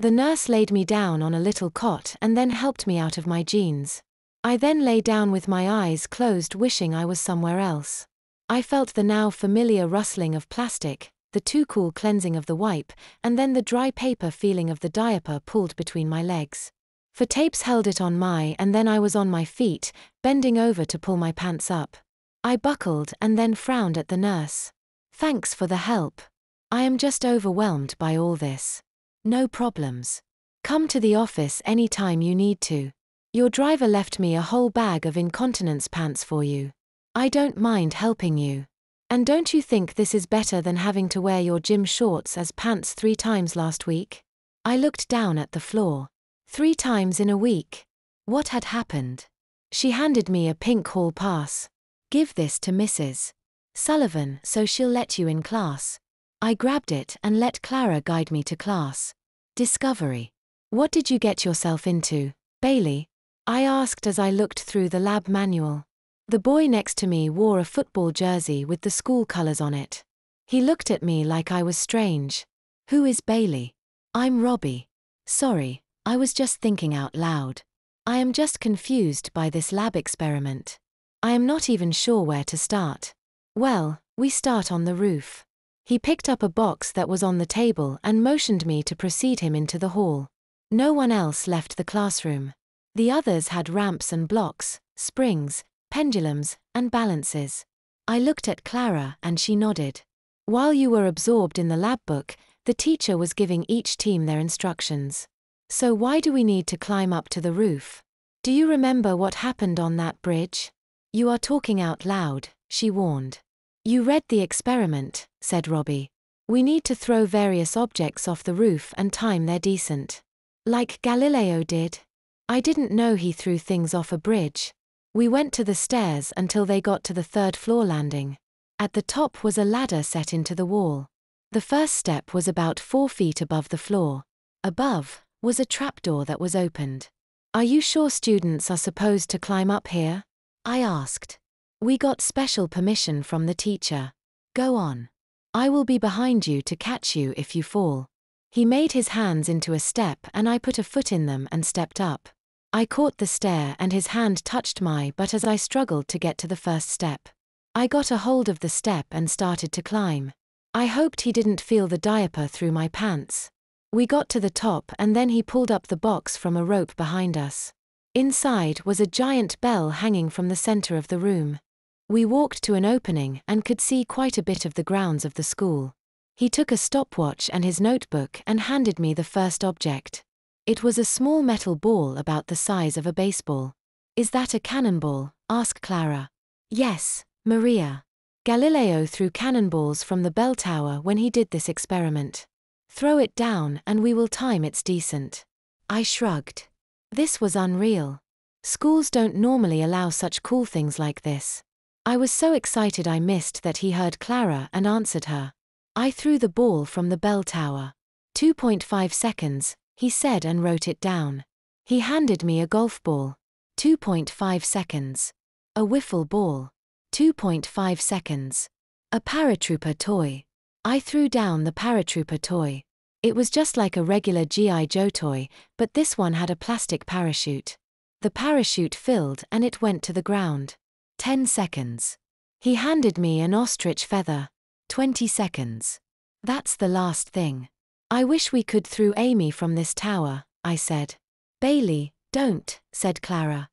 The nurse laid me down on a little cot and then helped me out of my jeans. I then lay down with my eyes closed, wishing I was somewhere else. I felt the now familiar rustling of plastic, the too cool cleansing of the wipe, and then the dry paper feeling of the diaper pulled between my legs. For tapes held it on and then I was on my feet, bending over to pull my pants up. I buckled and then frowned at the nurse. Thanks for the help. I am just overwhelmed by all this. No problems. Come to the office anytime you need to. Your driver left me a whole bag of incontinence pants for you. I don't mind helping you. And don't you think this is better than having to wear your gym shorts as pants 3 times last week? I looked down at the floor. 3 times in a week. What had happened? She handed me a pink hall pass. Give this to Mrs. Sullivan so she'll let you in class. I grabbed it and let Clara guide me to class. Discovery. What did you get yourself into, Bailey? I asked as I looked through the lab manual. The boy next to me wore a football jersey with the school colors on it. He looked at me like I was strange. Who is Bailey? I'm Robbie. Sorry, I was just thinking out loud. I am just confused by this lab experiment. I am not even sure where to start. Well, we start on the roof. He picked up a box that was on the table and motioned me to precede him into the hall. No one else left the classroom. The others had ramps and blocks, springs, pendulums, and balances. I looked at Clara and she nodded. While you were absorbed in the lab book, the teacher was giving each team their instructions. So why do we need to climb up to the roof? Do you remember what happened on that bridge? You are talking out loud, she warned. You read the experiment, said Robbie. We need to throw various objects off the roof and time their descent. Like Galileo did. I didn't know he threw things off a bridge. We went to the stairs until they got to the 3rd floor landing. At the top was a ladder set into the wall. The first step was about 4 feet above the floor. Above was a trapdoor that was opened. Are you sure students are supposed to climb up here? I asked. We got special permission from the teacher. Go on. I will be behind you to catch you if you fall. He made his hands into a step and I put a foot in them and stepped up. I caught the stair and his hand touched my butt as I struggled to get to the first step. I got a hold of the step and started to climb. I hoped he didn't feel the diaper through my pants. We got to the top and then he pulled up the box from a rope behind us. Inside was a giant bell hanging from the center of the room. We walked to an opening and could see quite a bit of the grounds of the school. He took a stopwatch and his notebook and handed me the first object. It was a small metal ball about the size of a baseball. Is that a cannonball? Asked Clara. Yes, Maria. Galileo threw cannonballs from the bell tower when he did this experiment. Throw it down and we will time its descent. I shrugged. This was unreal. Schools don't normally allow such cool things like this. I was so excited I missed that he heard Clara and answered her. I threw the ball from the bell tower. 2.5 seconds, he said and wrote it down. He handed me a golf ball. 2.5 seconds. A wiffle ball. 2.5 seconds. A paratrooper toy. I threw down the paratrooper toy. It was just like a regular G.I. Joe toy, but this one had a plastic parachute. The parachute filled and it went to the ground. 10 seconds. He handed me an ostrich feather. 20 seconds. That's the last thing. I wish we could throw Amy from this tower, I said. Bailey, don't, said Clara.